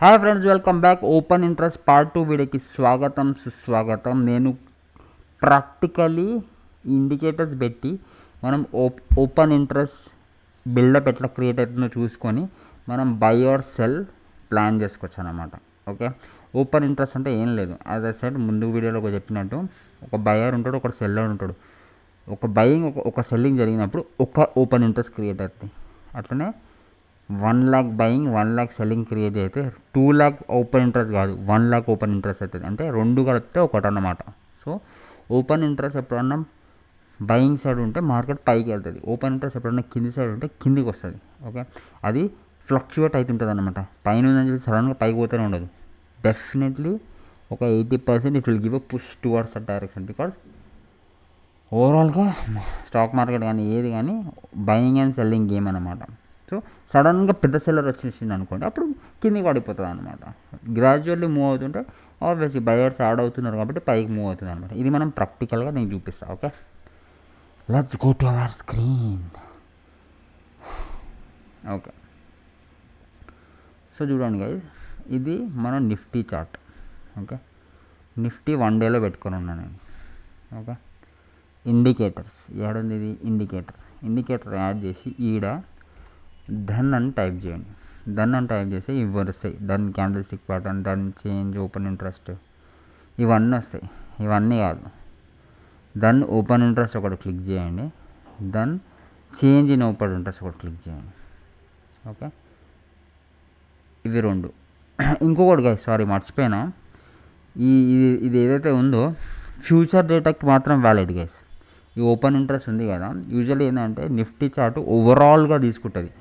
Hi friends, welcome back. Open interest part 2 వీడియోకి స్వాగతం సుస్వాగతం. నేను ప్రాక్టికలీ ఇండికేటర్స్ పెట్టి మనం ఓపెన్ ఇంట్రెస్ట్ బిల్డప్ ఎట్లా క్రియేట్ అవుతుందో చూసుకొని మనం బై ఆర్ సెల్ ప్లాన్ చేసుకోవచ్చు అన్నమాట. ఓకే, ఓపెన్ ఇంట్రెస్ట్ అంటే ఏం లేదు. యాజ్ ఐ సెడ్ ముందు వీడియోలో చెప్పినట్టు ఒక బయర్ ఉంటాడు, ఒక సెల్లర్ ఉంటాడు. ఒక బయింగ్ ఒక సెల్లింగ్ జరిగినప్పుడు ఒక ఓపెన్ ఇంట్రెస్ట్ క్రియేట్ అవుతుంది. అట్లనే 1 lakh buying 1 lakh selling create అయితే 2 lakh ఓపెన్ ఇంట్రెస్ట్ కాదు, 1 lakh ఓపెన్ ఇంట్రెస్ట్ అవుతుంది. అంటే రెండు కలిపితే ఒకటి అన్నమాట. సో ఓపెన్ ఇంట్రెస్ట్ ఎప్పుడన్నా బయింగ్ సైడ్ ఉంటే మార్కెట్ పైకి వెళ్తుంది, ఓపెన్ ఇంట్రెస్ట్ ఎప్పుడన్నా కింది సైడ్ ఉంటే కిందికి వస్తుంది. ఓకే, అది ఫ్లక్చువేట్ అవుతుంటుంది అనమాట. పైన ఉందని చెప్పి సడన్గా పైకి పోతూనే ఉండదు. డెఫినెట్లీ ఒక 80% it will give a push towards the direction. Because ఓవరాల్గా స్టాక్ మార్కెట్ కానీ ఏది కానీ బయింగ్ అండ్ సెల్లింగ్ గేమ్ అనమాట. సో సడన్గా పెద్ద సెల్లర్ వచ్చేసింది అనుకోండి, అప్పుడు కిందికి పడిపోతుంది అనమాట. గ్రాడ్యువల్లీ మూవ్ అవుతుంటే ఆబ్వియస్లీ బయర్స్ యాడ్ అవుతున్నారు కాబట్టి పైకి మూవ్ అవుతుంది అనమాట. ఇది మనం ప్రాక్టికల్గా నేను చూపిస్తాను. Okay, let's go to our screen. Okay, so చూడండి గైజ్, ఇది మన నిఫ్టీ చార్ట్. ఓకే, నిఫ్టీ 1 డేలో పెట్టుకొని ఉన్నాను నేను. ఓకే, ఇండికేటర్స్ ఏడుంది, ఇది ఇండికేటర్ యాడ్ చేసి ఈడ డన్ అని టైప్ చేయండి. డన్ అని టైప్ చేస్తే ఇవి వస్తాయి. Done candle stick pattern, done change open interest, ఇవన్నీ వస్తాయి. ఇవన్నీ కాదు, డన్ ఓపెన్ ఇంట్రెస్ట్ ఒకటి క్లిక్ చేయండి, done change in open interest ఒకటి క్లిక్ చేయండి. ఓకే, ఇవి రెండు. ఇంకొకటి గైస్, సారీ మర్చిపోయినా, ఇది ఏదైతే ఉందో ఫ్యూచర్ డేటాకి మాత్రం వ్యాలిడ్ గైస్. ఈ ఓపెన్ ఇంట్రెస్ట్ ఉంది కదా, యూజువల్లీ ఏంటంటే నిఫ్టీ చార్ట్ ఓవరాల్గా తీసుకుంటుంది.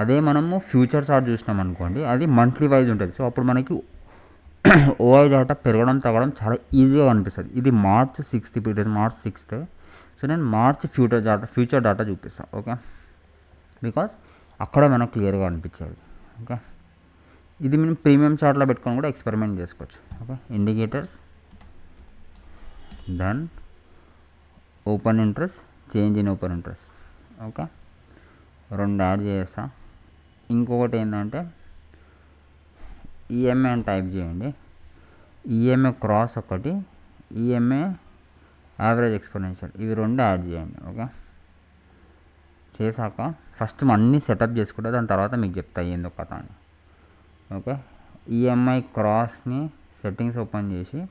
అదే మనము ఫ్యూచర్ చార్ట్ చూసినాం అనుకోండి, అది మంత్లీ వైజ్ ఉంటుంది. సో అప్పుడు మనకి ఓఐ డేటా పెరగడం తగ్గడం చాలా ఈజీగా కనిపిస్తుంది. ఇది March 6th period, March 6th. So నేను మార్చ్ ఫ్యూచర్ డేటా చూపిస్తాను. ఓకే, బికాస్ అక్కడ మనకు క్లియర్గా అనిపించేది. ఓకే, ఇది మేము ప్రీమియం చార్ట్లో పెట్టుకొని కూడా ఎక్స్పెరిమెంట్ చేసుకోవచ్చు. Okay, indicators, done open interest, change in open interest. Okay, రెండు యాడ్ చేస్తా. ఇంకొకటి ఏంటంటే ఈఎంఏ అని టైప్ చేయండి. ఈఎంఏ క్రాస్ ఒకటి, ఈఎంఏ యావరేజ్ ఎక్స్పోనెన్షియల్, ఇవి రెండు యాడ్ చేయండి. ఓకే, చేశాక ఫస్ట్ అన్నీ సెటప్ చేసుకుంటే దాని తర్వాత మీకు చెప్తాయి ఏందో కథ అని. ఓకే, ఈఎంఐ క్రాస్ని సెట్టింగ్స్ ఓపెన్ చేసి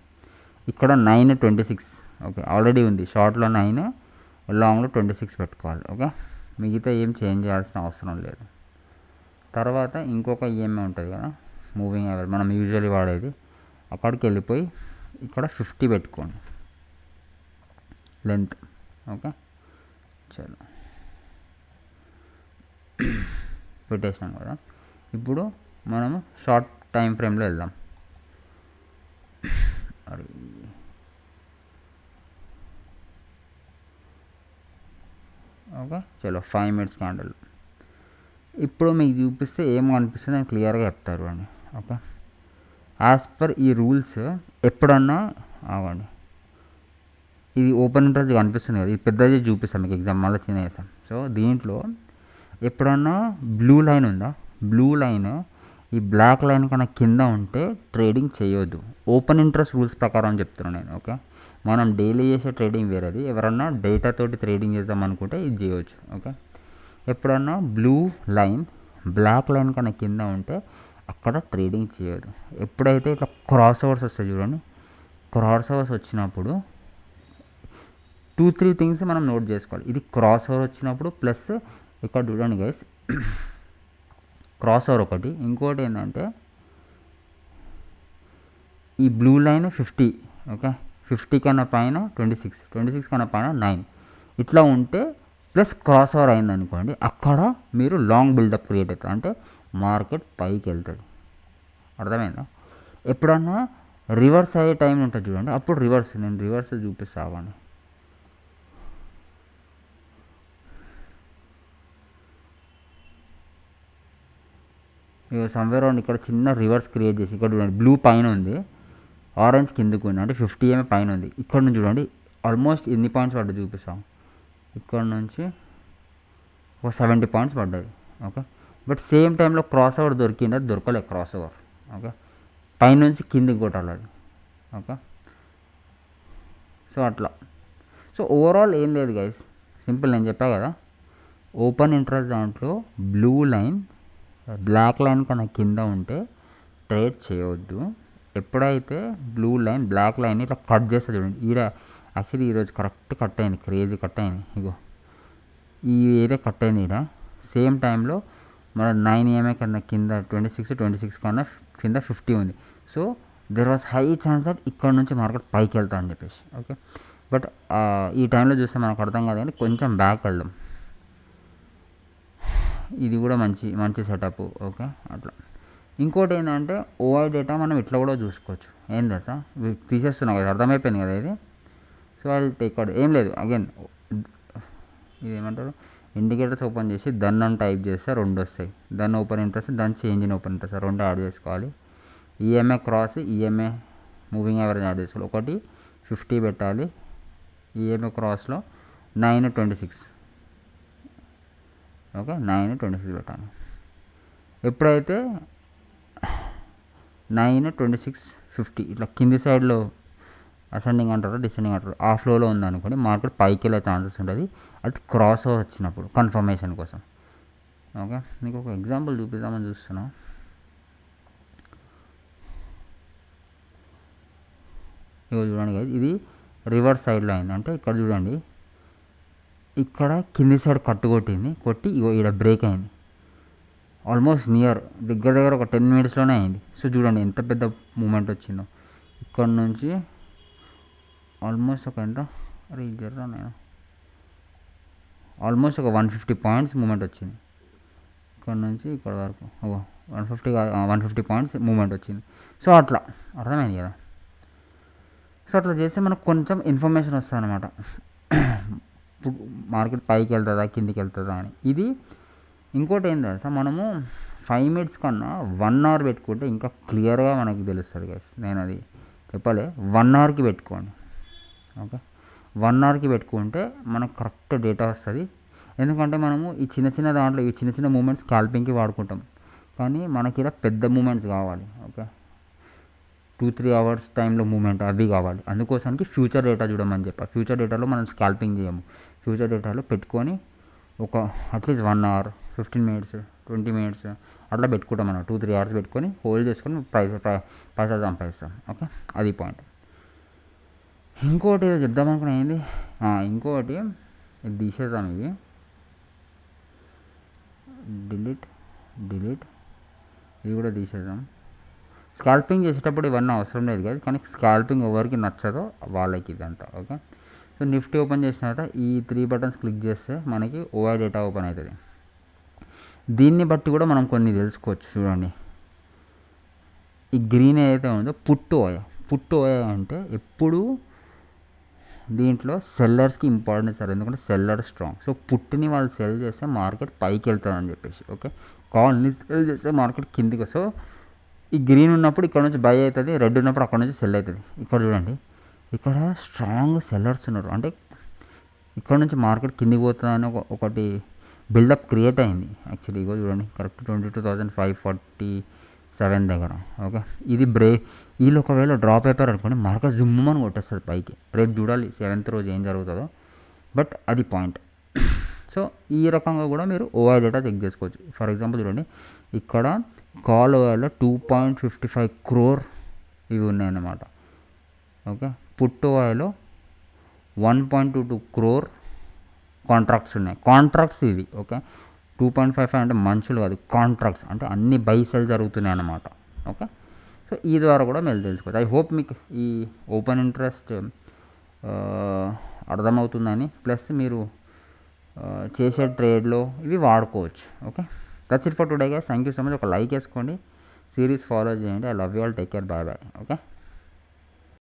ఇక్కడ 9.26. ఓకే, ఆల్రెడీ ఉంది, షార్ట్లో 9, లాంగ్లో 26 పెట్టుకోవాలి. ఓకే, మిగతా ఏం చేంజ్ చేయాల్సిన అవసరం లేదు. తర్వాత ఇంకొక ఈఎంఐ ఉంటుంది కదా, మూవింగ్ యావరేజ్, మనం యూజువల్లీ వాడేది. అక్కడికి వెళ్ళిపోయి ఇక్కడ 50 పెట్టుకోండి లెంత్. ఓకే, చలో పెట్టేసినాం కదా. ఇప్పుడు మనము షార్ట్ టైం ఫ్రేమ్లో వెళ్దాం. ఓకే, చలో 5 minutes క్యాండిల్. ఇప్పుడు మీకు చూపిస్తే ఏమో అనిపిస్తుంది అని క్లియర్గా చెప్తారు అండి. ఓకే, యాజ్ పర్ ఈ రూల్స్ ఎప్పుడన్నా ఆగండి, ఇది ఓపెన్ ఇంట్రెస్ట్ కనిపిస్తుంది కదా, ఇది పెద్దది చూపిస్తాం మీకు ఎగ్జామ్, మళ్ళీ చిన్న చేస్తాం. సో దీంట్లో ఎప్పుడన్నా బ్లూ లైన్ ఉందా, బ్లూ లైన్ ఈ బ్లాక్ లైన్ కన్నా కింద ఉంటే ట్రేడింగ్ చేయొద్దు. ఓపెన్ ఇంట్రెస్ట్ రూల్స్ ప్రకారం చెప్తున్నాను నేను. ఓకే, మనం డైలీ చేసే ట్రేడింగ్ వేరేది, ఎవరన్నా డేటాతోటి ట్రేడింగ్ చేద్దాం అనుకుంటే ఇది చేయవచ్చు. ఓకే, ఎప్పుడన్నా బ్లూ లైన్ బ్లాక్ లైన్ కన్నా కింద ఉంటే అక్కడ ట్రేడింగ్ చేయదు. ఎప్పుడైతే ఇట్లా క్రాస్ ఓవర్స్ వస్తాయి చూడండి, క్రాస్ ఓవర్స్ వచ్చినప్పుడు 2-3 థింగ్స్ మనం నోట్ చేసుకోవాలి. ఇది క్రాస్ ఓవర్ వచ్చినప్పుడు ప్లస్ ఇక్కడ చూడండి గైస్, క్రాస్ ఓవర్ ఒకటి, ఇంకోటి ఏంటంటే ఈ బ్లూ లైన్ 50. ఓకే, 50 కన్నా పైన 26 కన్నా పైన 9 ఇట్లా ఉంటే ప్లస్ క్రాస్ ఓవర్ అయింది అనుకోండి, అక్కడ మీరు లాంగ్ బిల్డప్ క్రియేట్ అవుతుంది, అంటే మార్కెట్ పైకి వెళ్తుంది. అర్థమైందా? ఎప్పుడన్నా రివర్స్ అయ్యే టైం ఉంటుంది చూడండి, అప్పుడు నేను రివర్స్ చూపిస్తాను. ఇక సమ్వేర్ అరౌండ్ ఇక్కడ చిన్న రివర్స్ క్రియేట్ చేసి ఇక్కడ చూడండి, బ్లూ పైన ఉంది, ఆరెంజ్ కిందకు ఉంది, అంటే 50 ఏమో పైన ఉంది. ఇక్కడ నుంచి చూడండి ఆల్మోస్ట్ ఎన్ని పాయింట్స్ పడ్డది చూపిస్తాం. ఇక్కడ నుంచి ఒక 70 పాయింట్స్ పడ్డది. ఓకే, బట్ సేమ్ టైంలో క్రాస్ ఓవర్ దొరికింది, అది దొరకలేదు క్రాస్ ఓవర్. ఓకే, పైనుంచి కిందికి కొట్టాలి అది. ఓకే, సో అట్లా. సో ఓవరాల్ ఏం లేదు గైస్, సింపుల్. నేను చెప్పా కదా, ఓపెన్ ఇంట్రెస్ట్ దాంట్లో బ్లూ లైన్ బ్లాక్ లైన్ కన్నా కింద ఉంటే ట్రేడ్ చేయవద్దు. ఎప్పుడైతే బ్లూ లైన్ బ్లాక్ లైన్ ఇట్లా కట్ చేస్తే చూడండి, ఈడ యాక్చువల్లీ ఈరోజు కరెక్ట్ కట్ అయింది, క్రేజీ కట్ అయింది. ఇగో ఈ ఏరియా కట్ అయింది ఈడ. సేమ్ టైంలో మన 9 EMA కన్నా కింద 26 కన్నా కింద 50 ఉంది. So there was high chance that ఇక్కడ నుంచి మార్కెట్ పైకి వెళ్తా అని చెప్పేసి. ఓకే, బట్ ఈ టైంలో చూస్తే మనకు అర్థం కాదు, కానీ కొంచెం బ్యాక్ వెళ్దాం. ఇది కూడా మంచి మంచి సెటప్. ఓకే, అట్లా. ఇంకోటి ఏంటంటే ఓఐ డేటా మనం ఇట్లా కూడా చూసుకోవచ్చు. ఏం తెలుసా, తీసేస్తున్నాం కదా, అర్థమైపోయింది కదా ఇది. సో అది టేక్ అవుట్ ఏం లేదు. అగైన్ ఇది ఏమంటారు, ఇండికేటర్స్ ఓపెన్ చేసి దన్ అని టైప్ చేస్తే 2 వస్తాయి. Then open interest, then change in open interest, 2 add చేసుకోవాలి. EMI cross, EMI moving average add చేసుకోవాలి. ఒకటి 50 పెట్టాలి. ఈఎంఐ క్రాస్లో 9.26. ఓకే, 9.26 పెట్టాలి. ఎప్పుడైతే 9.26.50 ఇట్లా కింది సైడ్లో అసెండింగ్ అంటారు, డిసెండింగ్ అంటారు, ఆ ఫ్లోలో ఉందనుకోండి, మార్కెట్ పైకి వెళ్ళే ఛాన్సెస్ ఉంటుంది. అది క్రాస్ ఓవర్ వచ్చినప్పుడు కన్ఫర్మేషన్ కోసం. ఓకే, మీకు ఒక ఎగ్జాంపుల్ చూపిద్దామని చూస్తున్నా. ఇగో చూడండి గైస్, ఇది రివర్స్ సైడ్లో అయింది. అంటే ఇక్కడ చూడండి, ఇక్కడ కింది సైడ్ కట్టు కొట్టి ఇగో ఇక్కడ బ్రేక్ అయింది. ఆల్మోస్ట్ నియర్ దగ్గర ఒక 10 minutesలోనే అయింది. సో చూడండి ఎంత పెద్ద మూమెంట్ వచ్చిందో. ఇక్కడ నుంచి ఆల్మోస్ట్ ఒక ఎంత జర్రా నేను ఆల్మోస్ట్ ఒక 150 points మూమెంట్ వచ్చింది. ఇక్కడ నుంచి ఇక్కడ వరకు 150 points మూమెంట్ వచ్చింది. సో అట్లా అర్థమైంది కదా. సో అట్లా చేస్తే మనకు కొంచెం ఇన్ఫర్మేషన్ వస్తుంది అనమాట, మార్కెట్ పైకి వెళ్తుందా కిందికి వెళ్తుందా అని. ఇది ఇంకోటి ఏం తెలుసా, మనము 5 minutes కన్నా 1 hour పెట్టుకుంటే ఇంకా క్లియర్గా మనకి తెలుస్తుంది గైస్. నేను అది చెప్పాలి, 1 hourకి పెట్టుకోండి. ఓకే, 1 hourకి పెట్టుకుంటే మనకు కరెక్ట్ డేటా వస్తుంది. ఎందుకంటే మనము ఈ చిన్న దాంట్లో ఈ చిన్న మూమెంట్స్ స్కాల్పింగ్కి వాడుకుంటాం, కానీ మనకి ఇక్కడ పెద్ద మూమెంట్స్ కావాలి. ఓకే, 2-3 hours టైంలో మూమెంట్ అవి కావాలి. అందుకోసానికి ఫ్యూచర్ డేటా చూడమని చెప్పా. ఫ్యూచర్ డేటాలో మనం స్కాల్పింగ్ చేయము. ఫ్యూచర్ డేటాలో పెట్టుకొని ఒక అట్లీస్ట్ 1 hour, 15 minutes, 20 minutes అట్లా పెట్టుకుంటాం. మనం 2-3 hours పెట్టుకొని హోల్డ్ చేసుకొని పైసలు సంపాదిస్తాం. ఓకే, అది పాయింట్. ఇంకోటి ఏదో చెప్దాం అనుకున్నా, ఏంది, ఇంకోటి ఇది తీసేద్దాం. ఇది డిలీట్ ఇది కూడా తీసేద్దాం. స్కాల్పింగ్ చేసేటప్పుడు ఇవన్నీ అవసరం లేదు కదా, కానీ స్కాల్పింగ్ ఎవరికి నచ్చదో వాళ్ళకి ఇదంతా. ఓకే, సో నిఫ్టీ ఓపెన్ చేసిన తర్వాత ఈ 3 buttons క్లిక్ చేస్తే మనకి ఓఐ డేటా ఓపెన్ అవుతుంది. దీన్ని బట్టి కూడా మనం కొన్ని తెలుసుకోవచ్చు. చూడండి, ఈ గ్రీన్ ఏదైతే ఉందో పుట్టు ఓఐ అంటే ఎప్పుడు దీంట్లో సెల్లర్స్కి ఇంపార్టెన్స్ సార్, ఎందుకంటే సెల్లర్ స్ట్రాంగ్. సో పుట్టిని వాళ్ళు సెల్ చేస్తే మార్కెట్ పైకి వెళ్తుంది అని చెప్పేసి. ఓకే, కాల్ని సెల్ చేస్తే మార్కెట్ కిందికి. సో ఈ గ్రీన్ ఉన్నప్పుడు ఇక్కడ నుంచి బై అవుతుంది, రెడ్ ఉన్నప్పుడు అక్కడ నుంచి సెల్ అవుతుంది. ఇక్కడ చూడండి, ఇక్కడ స్ట్రాంగ్ సెల్లర్స్ ఉన్నారు, అంటే ఇక్కడ నుంచి మార్కెట్ కిందికి పోతుందని ఒకటి బిల్డప్ క్రియేట్ అయింది యాక్చువల్లీ. ఇగో చూడండి, కరెక్ట్ 22,547 దగ్గర. ఓకే, ఇది వీళ్ళు ఒకవేళ డ్రాప్ అయిపోయారు అనుకోండి, మార్కెట్ జుమ్మని కొట్టేస్తుంది పైకి. రేపు చూడాలి 7th రోజు ఏం జరుగుతుందో, బట్ అది పాయింట్. సో ఈ రకంగా కూడా మీరు ఓఐ డేటా చెక్ చేసుకోవచ్చు. ఫర్ ఎగ్జాంపుల్ చూడండి, ఇక్కడ కాల్ ఓఐలో 2.55 crore ఇవి ఉన్నాయన్నమాట. ఓకే, పుట్ ఓఐలో 1.22 crore కాంట్రాక్ట్స్ ఉన్నాయి. కాంట్రాక్ట్స్ ఇవి. ఓకే, 2.55 అంటే మనుషులు కాదు, కాంట్రాక్ట్స్ అంటే అన్ని బై సెల్ జరుగుతున్నాయి అన్నమాట. ఓకే, సో ఈ ద్వారా కూడా మీరు తెలుసుకోవచ్చు. ఐ హోప్ మీకు ఈ ఓపెన్ ఇంట్రెస్ట్ అర్థమవుతుందని, ప్లస్ మీరు చేసే ట్రేడ్లో ఇవి వాడుకోవచ్చు. Okay, that's it for today guys. Thank you so much. ఒక లైక్ వేసుకోండి, సిరీస్ ఫాలో చేయండి. I love you all, take care, bye bye. Okay.